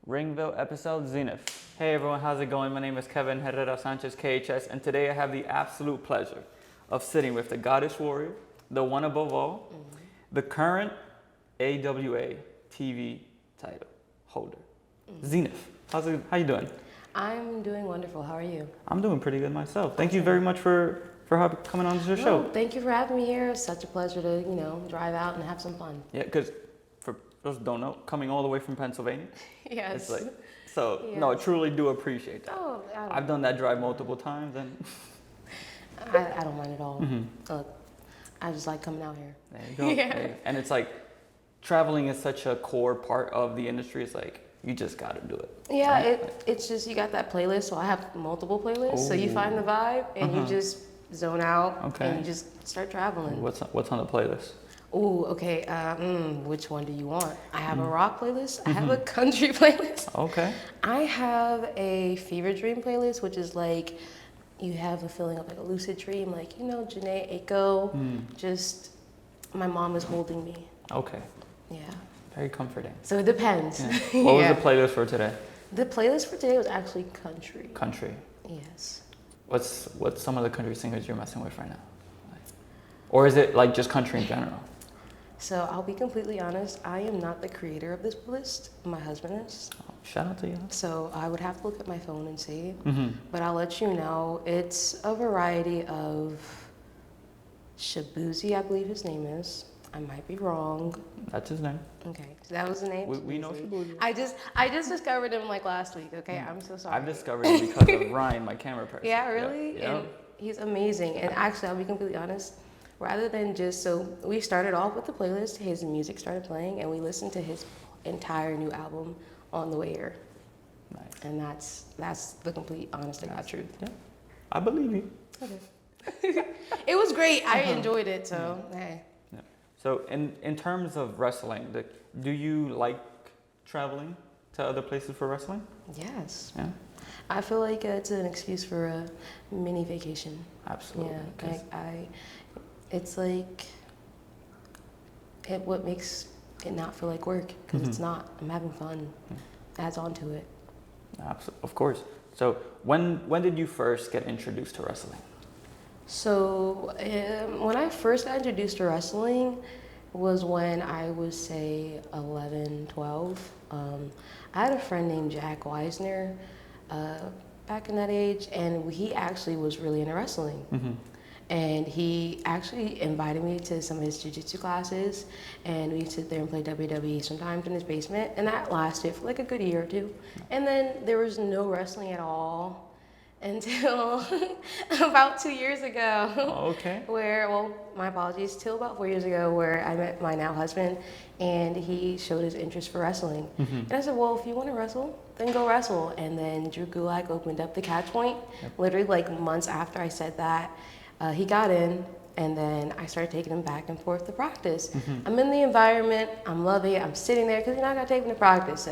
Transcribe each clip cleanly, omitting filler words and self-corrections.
RingVille episode Zenith. Hey everyone, how's it going? My name is Kevin Herrera Sanchez, KHS, and today I have the absolute pleasure of sitting with the Goddess Warrior, the one above all, the current AWA TV title holder, Zenith. How you doing? I'm doing wonderful. How are you? I'm doing pretty good myself. Thank you very much for coming on to the show. Thank you for having me here. It's such a pleasure to, drive out and have some fun. Yeah, because for those who don't know, coming all the way from Pennsylvania, Yes. it's no, I truly do appreciate that. Oh, I've done that drive multiple times, and I don't mind at all. I just like coming out here. there you go. Yeah. There you go. And it's like traveling is such a core part of the industry. It's like you just got to do it. Yeah, right? it's just you got that playlist. So I have multiple playlists. So you find the vibe and you just zone out and you just start traveling. What's on the playlist? Oh, okay. Which one do you want? I have a rock playlist. I have a country playlist. Okay. I have a fever dream playlist, which is like you have a feeling of like a lucid dream, like Janae Aiko. Just my mom is holding me. Okay. Yeah. Very comforting. So it depends. Yeah. What was the playlist for today? The playlist for today was actually country. Country. Yes. What's some of the country singers you're messing with right now? Or is it like just country in general? So I'll be completely honest, I am not the creator of this list. My husband is. Oh, shout out to you. So I would have to look at my phone and see. But I'll let you know, it's a variety of Shabuzi, I believe his name is. I might be wrong. That's his name. Okay, so that was the name. We know Shabuzi. I just discovered him like last week. Okay, I'm so sorry. I've discovered him because of Ryan, my camera person. Yeah, really? Yeah. And he's amazing. And actually, I'll be completely honest, rather than so we started off with the playlist, his music started playing, and we listened to his entire new album on the way here. Nice. And that's the complete honest to God truth. Yeah. I believe you. Okay. It was great. I enjoyed it, so hey. Yeah. So in terms of wrestling, do you like traveling to other places for wrestling? Yes. Yeah. I feel like it's an excuse for a mini vacation. Absolutely. Yeah, it's like what makes it not feel like work, because it's not. I'm having fun. Adds on to it. Absolutely. Of course. So when did you first get introduced to wrestling? So when I first got introduced to wrestling was when I was, say, 11, 12. I had a friend named Jack Weisner back in that age, and he actually was really into wrestling. And he actually invited me to some of his jiu-jitsu classes, and we'd sit there and play WWE sometimes in his basement, and that lasted for like a good year or two. And then there was no wrestling at all until about 2 years ago. Okay. My apologies, till about 4 years ago, where I met my now husband, and he showed his interest for wrestling. And I said, well, if you want to wrestle, then go wrestle. And then Drew Gulak opened up the catch point, literally like months after I said that. He got in, and then I started taking him back and forth to practice. I'm in the environment, I'm loving it, I'm sitting there, because you're not going to take him to practice.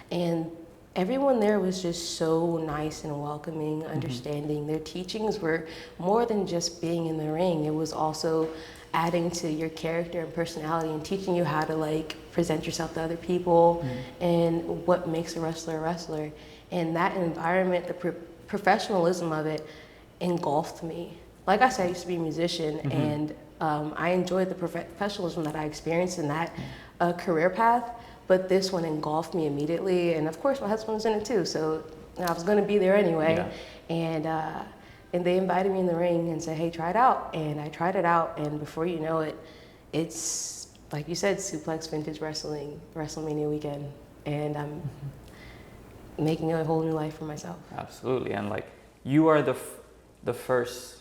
And everyone there was just so nice and welcoming, understanding. Their teachings were more than just being in the ring. It was also adding to your character and personality and teaching you how to present yourself to other people and what makes a wrestler. And that environment, the professionalism of it engulfed me. Like I said, I used to be a musician, and I enjoyed the professionalism that I experienced in that career path, but this one engulfed me immediately, and of course my husband was in it too, so I was going to be there anyway. And they invited me in the ring and said, hey, try it out, and I tried it out, and before you know it, it's, like you said, Suplex Vintage Wrestling, WrestleMania weekend, and I'm making a whole new life for myself. Absolutely. And you are the first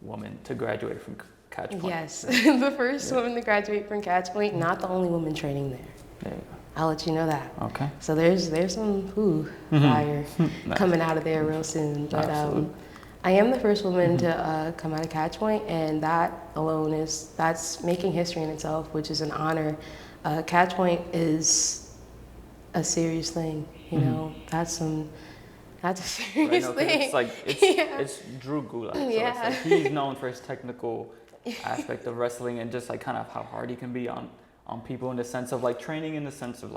woman to graduate from Catch Point. Yes, the first woman to graduate from Catch Point, not the only woman training there. There you go. I'll let you know that. Okay. So there's some fire coming out of there real soon. But I am the first woman to come out of Catch Point, and that alone that's making history in itself, which is an honor. Catch Point is a serious thing, you know. That's a serious thing. It's Drew Gulak. So Yeah. he's known for his technical aspect of wrestling and just kind of how hard he can be on people in the sense of training, in the sense of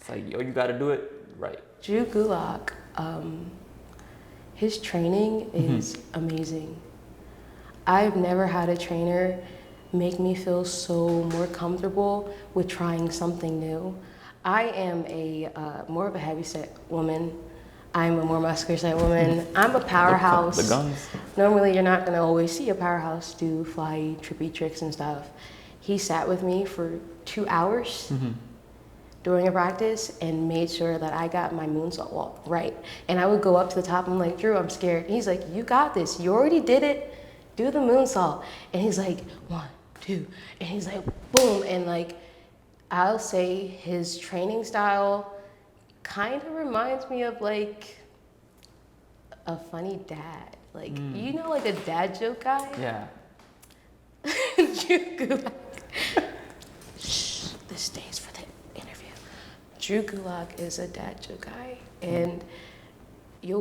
it's like, yo, you got to do it Right. Drew Gulak, his training is amazing. I've never had a trainer make me feel so more comfortable with trying something new. I am a more of a heavy-set woman. I'm a more muscular set woman. I'm a powerhouse. The guns. Normally, you're not gonna always see a powerhouse do fly, trippy tricks and stuff. He sat with me for 2 hours during a practice and made sure that I got my moonsault walk right. And I would go up to the top. I'm like, Drew, I'm scared. And he's like, you got this. You already did it. Do the moonsault. And he's like, 1, 2. And he's like, boom. And like, I'll say his training style kind of reminds me of like a funny dad. Like, you know, like a dad joke guy? Yeah. Drew Gulak. Shh, this stays for the interview. Drew Gulak is a dad joke guy, and he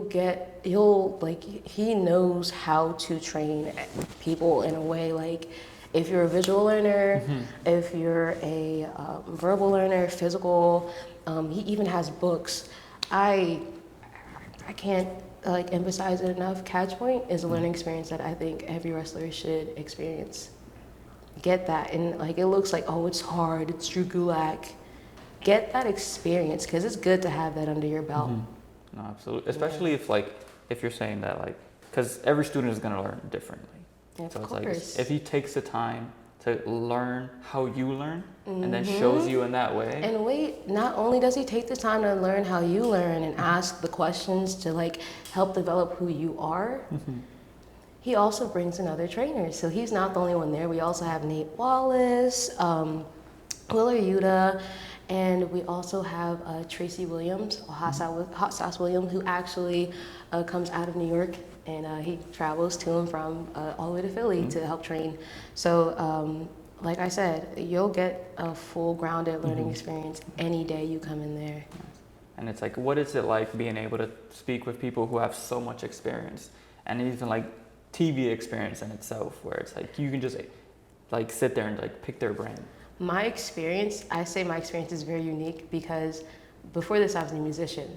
knows how to train people in a way, like, if you're a visual learner, if you're a verbal learner, physical, he even has books. I can't like emphasize it enough. Catch point is a learning experience that I think every wrestler should experience. Get that, and like it looks like, oh, it's hard, it's Drew Gulak. Get that experience, because it's good to have that under your belt. No, absolutely. Especially if you're saying that, like, because every student is gonna learn differently. Yeah, So of it's course. like if he takes the time to learn how you learn and then shows you in that way. And wait, not only does he take the time to learn how you learn and ask the questions to like help develop who you are, he also brings in other trainers. So he's not the only one there. We also have Nate Wallace, Willer Yuta, and we also have Tracy Williams, or Hot Sauce Williams, who actually comes out of New York, and he travels to and from all the way to Philly to help train. So like I said, you'll get a full grounded learning experience any day you come in there. And it's like, what is it like being able to speak with people who have so much experience, and even like TV experience in itself, where it's like you can just like sit there and like pick their brain. My experience, I say my experience is very unique because before this I was a musician.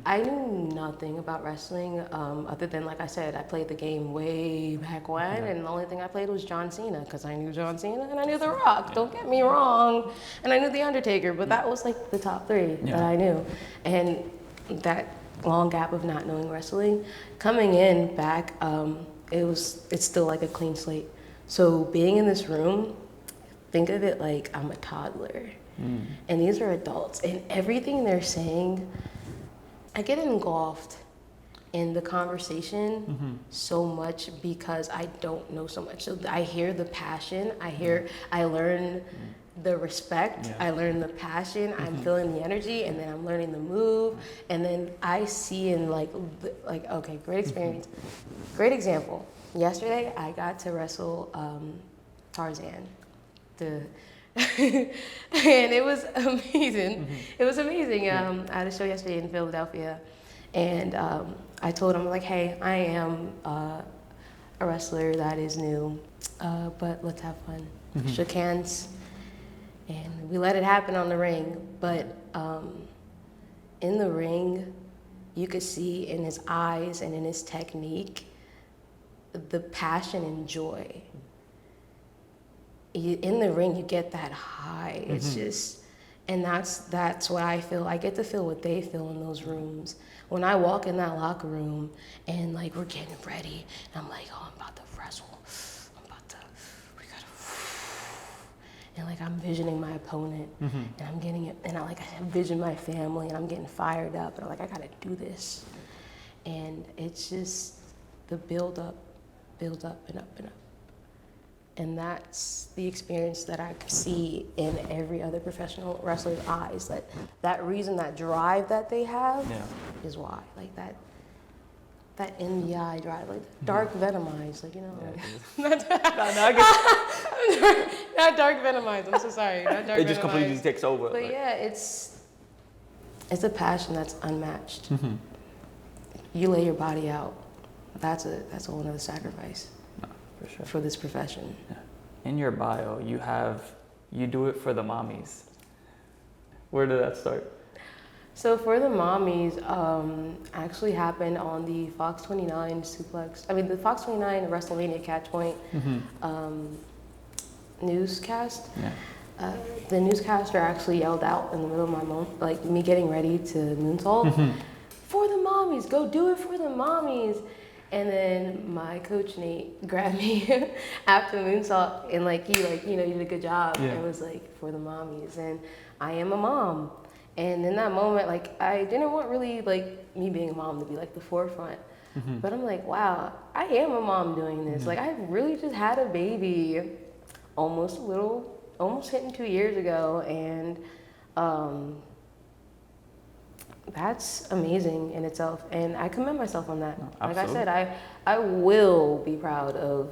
I knew nothing about wrestling other than, like I said, I played the game way back when, and the only thing I played was John Cena, because I knew John Cena and I knew The Rock, don't get me wrong, and I knew The Undertaker, but that was like the top 3 that I knew. And that long gap of not knowing wrestling, coming in back, it's still like a clean slate. So being in this room, think of it like I'm a toddler. And these are adults, and everything they're saying, I get engulfed in the conversation so much because I don't know so much. So I hear the passion, I learn the respect, I learn the passion, I'm feeling the energy, and then I'm learning the move, and then I see in like okay, great experience. Great example. Yesterday, I got to wrestle Tarzan. And it was amazing. It was amazing. I had a show yesterday in Philadelphia, and I told him, like, hey, I am a wrestler that is new, but let's have fun. Shook hands, and we let it happen on the ring. But in the ring, you could see in his eyes and in his technique the passion and joy. In the ring, you get that high. It's just, and that's what I feel. I get to feel what they feel in those rooms. When I walk in that locker room and like we're getting ready, and I'm like, oh, I'm about to wrestle. We gotta, and like I'm visioning my opponent, and I'm getting it, and I envision my family, and I'm getting fired up, and I'm like, I gotta do this. And it's just the build up and up and up. And that's the experience that I see in every other professional wrestler's eyes. That reason, that drive that they have is why. Like that in the eye drive, like dark venom eyes, like, you know. Not dark venom eyes, I'm so sorry. Not dark It just venom completely eyes. takes over. But yeah, it's a passion that's unmatched. You lay your body out. That's a whole nother sacrifice. For sure. For this profession. In your bio, you do it for the mommies. Where did that start? So for the mommies, actually happened on the Fox 29 suplex. I mean, the Fox 29 WrestleMania Catch Point newscast. Yeah. The newscaster actually yelled out in the middle of like me getting ready to moonsault, for the mommies, go do it for the mommies. And then my coach Nate grabbed me after the moonsault and like he you did a good job. Yeah. And was like, for the mommies, and I am a mom. And in that moment, like I didn't want really like me being a mom to be like the forefront. But I'm like, wow, I am a mom doing this. Like I really just had a baby almost hitting 2 years ago, and that's amazing in itself, and I commend myself on that. Like I said, I will be proud of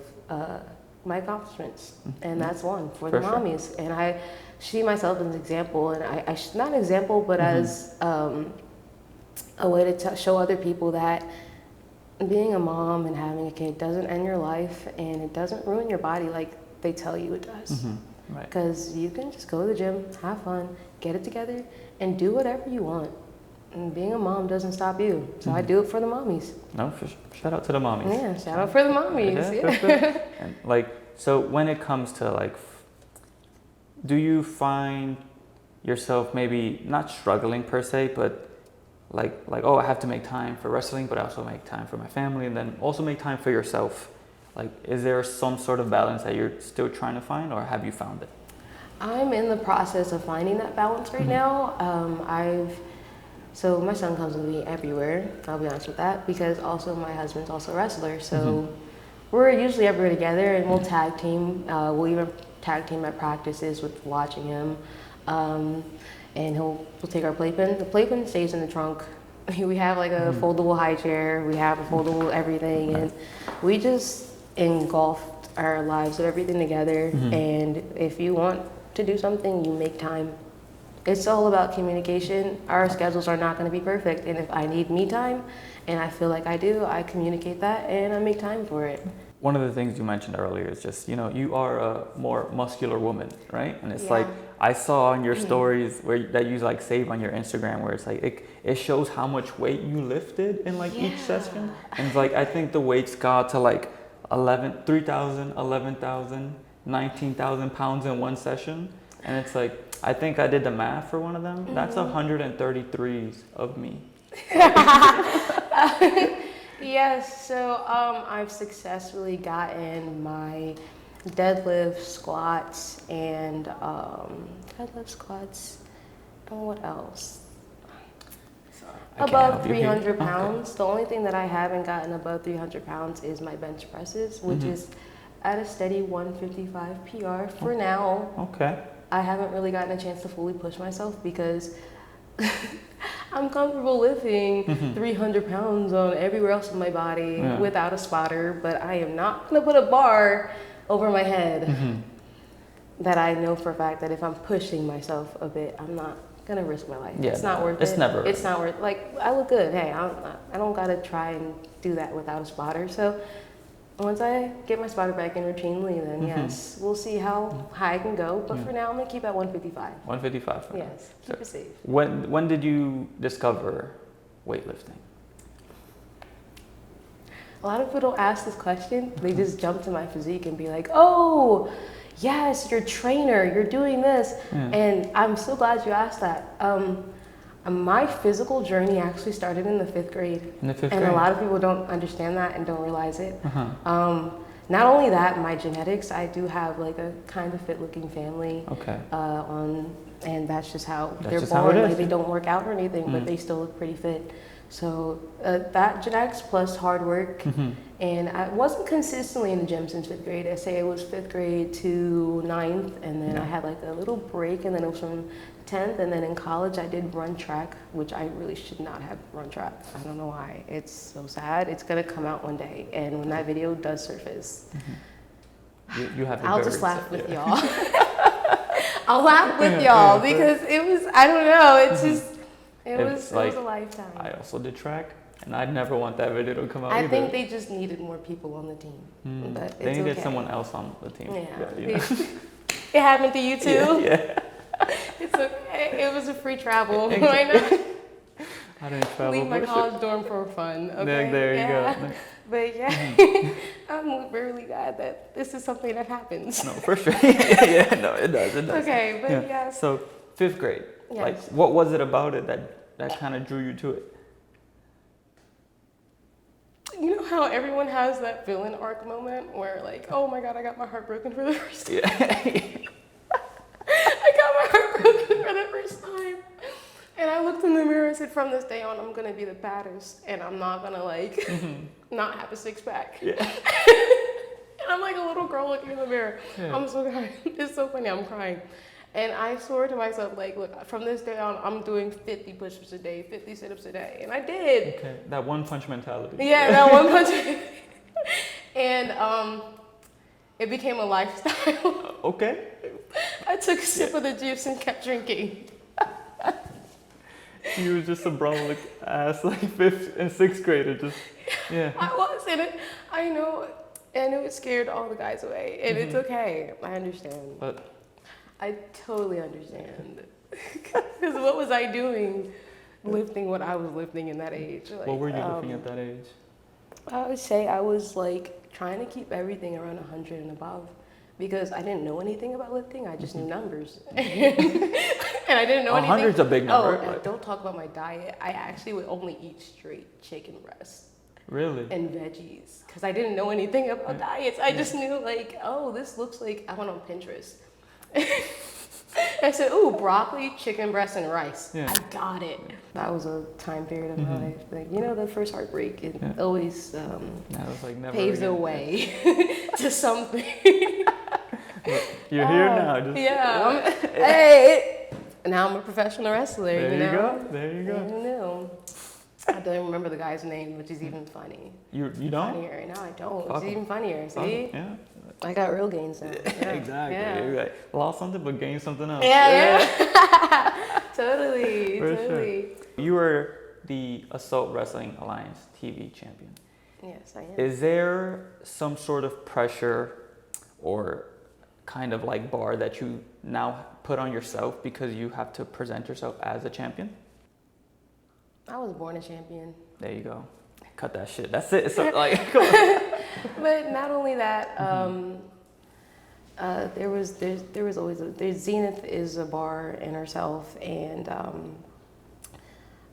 my accomplishments, and that's one for the mommies. And I see myself as an example, and I not an example, but as a way to show other people that being a mom and having a kid doesn't end your life, and it doesn't ruin your body like they tell you it does. Because you can just go to the gym, have fun, get it together, and do whatever you want. And being a mom doesn't stop you. So I do it for the mommies. No, shout out to the mommies. Yeah, shout out for the mommies. Yeah. And like, so when it comes to like, do you find yourself maybe not struggling per se, but like, oh, I have to make time for wrestling, but I also make time for my family, and then also make time for yourself. Like, is there some sort of balance that you're still trying to find, or have you found it? I'm in the process of finding that balance right now. So my son comes with me everywhere, I'll be honest with that, because also my husband's also a wrestler. So we're usually everywhere together, and we'll tag team. We'll even tag team at practices with watching him. And we'll take our playpen. The playpen stays in the trunk. We have like a foldable high chair, we have a foldable everything, and we just engulfed our lives with everything together. And if you want to do something, you make time. It's all about communication. Our schedules are not going to be perfect, and if I need me time and I feel like I do, I communicate that and I make time for it. One of the things you mentioned earlier is just, you are a more muscular woman, right? And it's like, I saw on your stories that you like save on your Instagram, where it's like, it shows how much weight you lifted in like each session. And it's like, I think the weights got to like 3,000, 11,000, 19,000 pounds in one session. And it's like, I think I did the math for one of them. That's 133s of me. Yes, so I've successfully gotten my deadlift, squats, and what else? Above 300 pounds. The only thing that I haven't gotten above 300 pounds is my bench presses, which is at a steady 155 PR for now. Okay. I haven't really gotten a chance to fully push myself because I'm comfortable lifting 300 pounds on everywhere else in my body without a spotter, but I am not going to put a bar over my head that I know for a fact that if I'm pushing myself a bit, I'm not going to risk my life. It's not worth it. It's never. It's not worth it. Like, I look good. Hey, I don't got to try and do that without a spotter. So once I get my spotter back in routinely, then yes, we'll see how high I can go. But for now, I'm gonna keep at 155. 155. Yes, keep it safe. When did you discover weightlifting? A lot of people don't ask this question. They just jump to my physique and be like, "Oh, yes, you're a trainer. You're doing this." And I'm so glad you asked that. My physical journey actually started in the 5th grade. And a lot of people don't understand that and don't realize it. Not only that, my genetics, I do have like a kind of fit looking family. Okay. And that's just how they're born. Like, they don't work out or anything, but they still look pretty fit. So that genetics plus hard work. And I wasn't consistently in the gym since 5th grade. I say it was 5th grade to 9th, and then I had like a little break, and then it was from 10th, and then in college I did run track, which I really should not have run track. I don't know why. It's so sad. It's gonna come out one day, and when that video does surface, you have. I'll just laugh with y'all. I'll laugh with y'all because it was. I don't know. It's just. It was a lifetime. I also did track, and I'd never want that video to come out I either. think they just needed more people on the team. But they needed someone else on the team. Yeah. It happened to you too? Yeah. It's okay. It was a free travel. Why not? I didn't travel. Leave my but college dorm for fun. Okay. There you yeah. go. But yeah, I'm really glad that this is something that happens. No, for sure. Yeah, no, it does. Okay, but yes. So 5th grade, Yes. like what was it about it that kind of drew you to it? You know how everyone has that villain arc moment where like, oh my god, I got my heart broken for the first time. Yeah. I got my heart broken for the first time. And I looked in the mirror and said, from this day on, I'm gonna be the baddest, and I'm not gonna like not have a 6-pack. Yeah. And I'm like a little girl looking in the mirror. Yeah. I'm so crying. It's so funny. I'm crying. And I swore to myself, like, look, from this day on, I'm doing 50 push-ups a day, 50 sit-ups a day, and I did. Okay, that one punch mentality. Yeah, that one punch. And it became a lifestyle. Okay. I took a sip of the juice and kept drinking. You was just a brolic ass like 5th and 6th grader, just yeah. I was in it. I know it scared all the guys away, and it's okay. I understand. But I totally understand. Because what was I doing lifting what I was lifting in that age? Like, what were you looking at that age? I would say I was like trying to keep everything around 100 and above because I didn't know anything about lifting. I just knew numbers. And I didn't know anything. 100's a big number. Oh, and don't talk about my diet. I actually would only eat straight chicken breast. Really? And veggies. Because I didn't know anything about diets. I just knew like, oh, this looks like, I went on Pinterest. I said, ooh, broccoli, chicken breast, and rice. Yeah. I got it. That was a time period of my life. Like, you know, the first heartbreak, it always That was like never paves the again. way to something. You're here now. Just, Yeah. Hey. Now I'm a professional wrestler. There you know? go. There you go. Who knew? I don't remember the guy's name, which is even funny. You don't? Funnier. No, I don't. Fuck It's 'em. even funnier. Fuck 'em. See? Yeah. I got real gains now. Yeah. Exactly. Yeah. You're like, lost something but gained something else. Yeah. Totally. For Totally. sure. You were the Assault Wrestling Alliance TV champion. Yes, I am. Is there some sort of pressure or kind of like bar that you now put on yourself because you have to present yourself as a champion? I was born a champion. There you go. Cut that shit. That's it. So, like, come on. But not only that, there was always Zenith is a bar in herself, and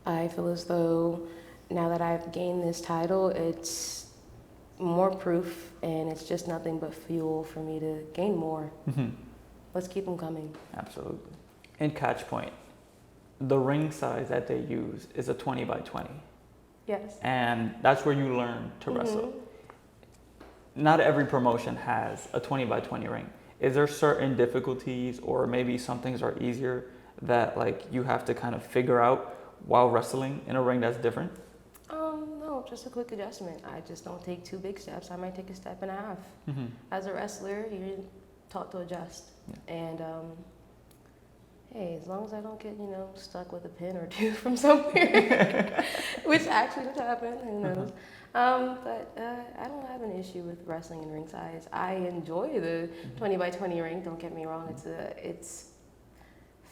I feel as though now that I've gained this title, it's more proof, and it's just nothing but fuel for me to gain more. Let's keep them coming. Absolutely. In Catch Point, the ring size that they use is a 20 by 20. Yes. And that's where you learn to wrestle. Not every promotion has a 20 by 20 ring. Is there certain difficulties or maybe some things are easier that like you have to kind of figure out while wrestling in a ring that's different? No, just a quick adjustment. I just don't take 2 big steps. I might take a step and a half. As a wrestler, you're taught to adjust. Yeah. And hey, as long as I don't get, stuck with a pin or 2 from somewhere, which actually could happen, who knows. But I don't have an issue with wrestling in ring size. I enjoy the 20 by 20 ring, don't get me wrong. It's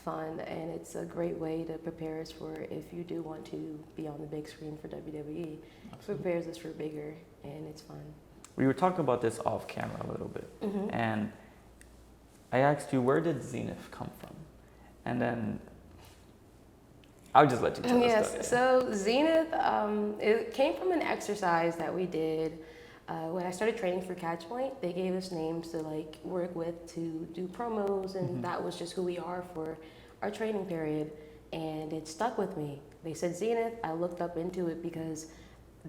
fun, and it's a great way to prepare us for if you do want to be on the big screen for WWE. It prepares us for bigger, and it's fun. We were talking about this off camera a little bit, and I asked you, where did Zenith come from? And then I'll just let you tell the story. Yes, so Zenith, it came from an exercise that we did when I started training for Catch Point. They gave us names to like work with to do promos, and that was just who we are for our training period, and it stuck with me. They said Zenith, I looked up into it because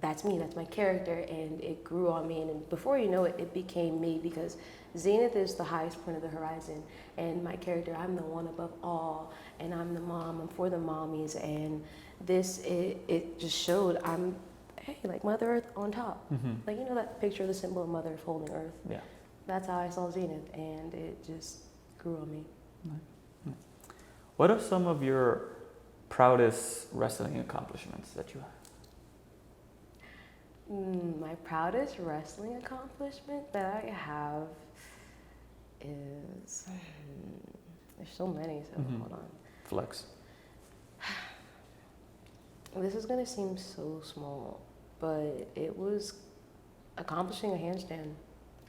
that's me, that's my character, and it grew on me, and before you know it, it became me because Zenith is the highest point of the horizon, and my character, I'm the one above all, and I'm the mom, I'm for the mommies, and it just showed I'm, hey, like Mother Earth on top. Like, that picture of the symbol of Mother Earth holding Earth? Yeah. That's how I saw Zenith, and it just grew on me. Nice. What are some of your proudest wrestling accomplishments that you have? My proudest wrestling accomplishment that I have is, there's so many, so hold on. Flex. This is gonna seem so small, but it was accomplishing a handstand.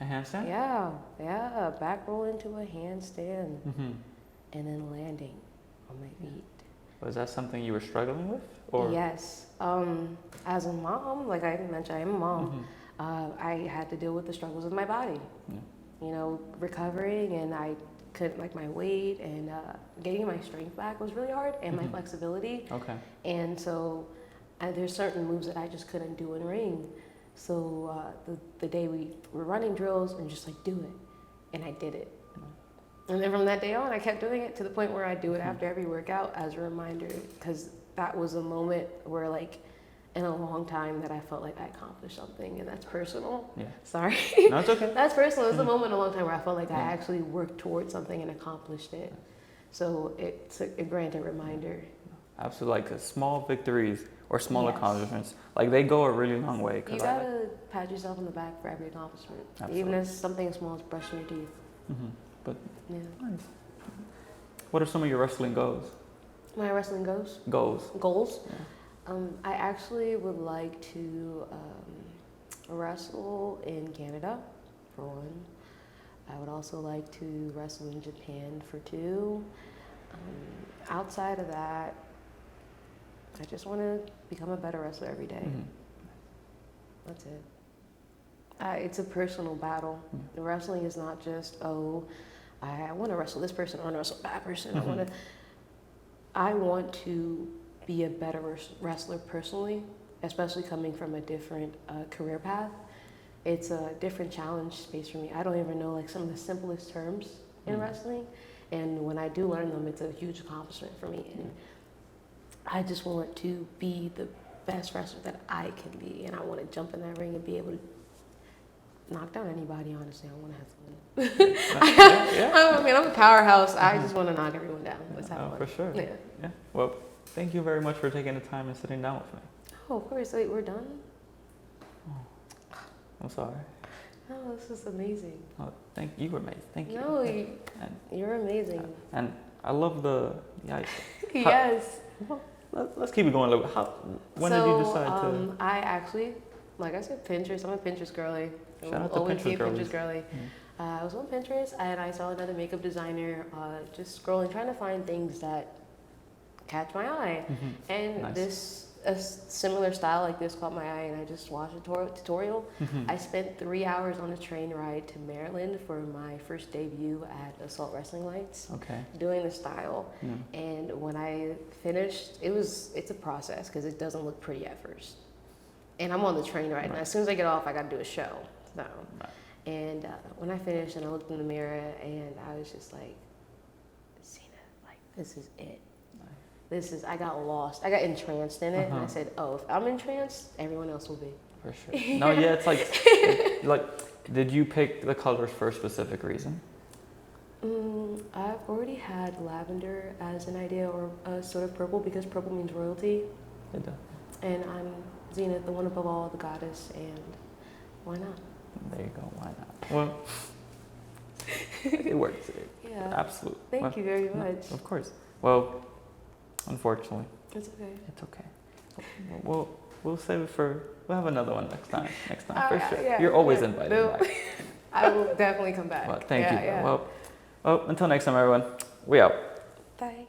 A handstand? Yeah, back roll into a handstand, Mm-hmm. and then landing on my feet. Was that something you were struggling with? Or? Yes. As a mom, like I mentioned, I am a mom. I had to deal with the struggles of my body. Yeah. You know, recovering, and I couldn't, like, my weight, and getting my strength back was really hard, and my flexibility. Okay. And so there's certain moves that I just couldn't do in ring. So the day we were running drills, and just like, do it, and I did it. And then from that day on, I kept doing it to the point where I do it after every workout as a reminder, because that was a moment where, like, in a long time that I felt like I accomplished something, and that's personal. Yeah. Sorry. No, it's okay. That's personal. It was a moment in a long time where I felt like I actually worked towards something and accomplished it. So it's a granted reminder. Absolutely, like small victories or small Yes. accomplishments, like they go a really long way. You gotta pat yourself on the back for every accomplishment, even as something as small as brushing your teeth. But Yeah. nice. What are some of your wrestling goals? My wrestling goals. Goals. Yeah. I actually would like to wrestle in Canada, for one. I would also like to wrestle in Japan, for two. Outside of that, I just want to become a better wrestler every day. That's it. It's a personal battle. The wrestling is not just, I want to wrestle this person, I want to wrestle that person. I want to be a better wrestler personally, especially coming from a different career path. It's a different challenge space for me. I don't even know, like, some of the simplest terms in wrestling, and when I do learn them, it's a huge accomplishment for me. And I just want to be the best wrestler that I can be, and I want to jump in that ring and be able to knock down anybody. Honestly, I want to have fun. I mean, I'm a powerhouse. I just want to knock everyone down. Let's have fun. For sure. Yeah. Well, thank you very much for taking the time and sitting down with me. Oh, of course. Wait, we're done? I'm sorry. No, this is amazing. Oh, thank you. Were amazing. Thank you. No, you're amazing. And I love the. Yeah, Yes. Let's keep it going a little bit. When did you decide to? I actually, like I said, Pinterest. I'm a Pinterest girly. Shout out to Pinterest girlies. I was on Pinterest, and I saw another makeup designer just scrolling, trying to find things that catch my eye. And a similar style like this caught my eye, and I just watched a tutorial. I spent 3 hours on a train ride to Maryland for my first debut at Assault Wrestling Lights. Doing the style. And when I finished, it's a process because it doesn't look pretty at first. And I'm on the train ride, and as soon as I get off, I got to do a show. So, and when I finished, and I looked in the mirror, and I was just like, Zenith, like, this is it. I got lost. I got entranced in it, and I said, if I'm entranced, everyone else will be. For sure. No, yeah, it's like, did you pick the colors for a specific reason? I've already had lavender as an idea, or sort of purple, because purple means royalty. It does. And I'm Zenith, the one above all, the goddess, and why not? There you go, why not? Well, it works. Yeah. Absolutely. Thank you very much. Of course. Well, unfortunately. It's okay. It's okay. We'll save it for, we'll have another one next time. For sure. Yeah, You're always invited back. I will definitely come back. Well, thank you. Well, until next time, everyone. We out. Bye.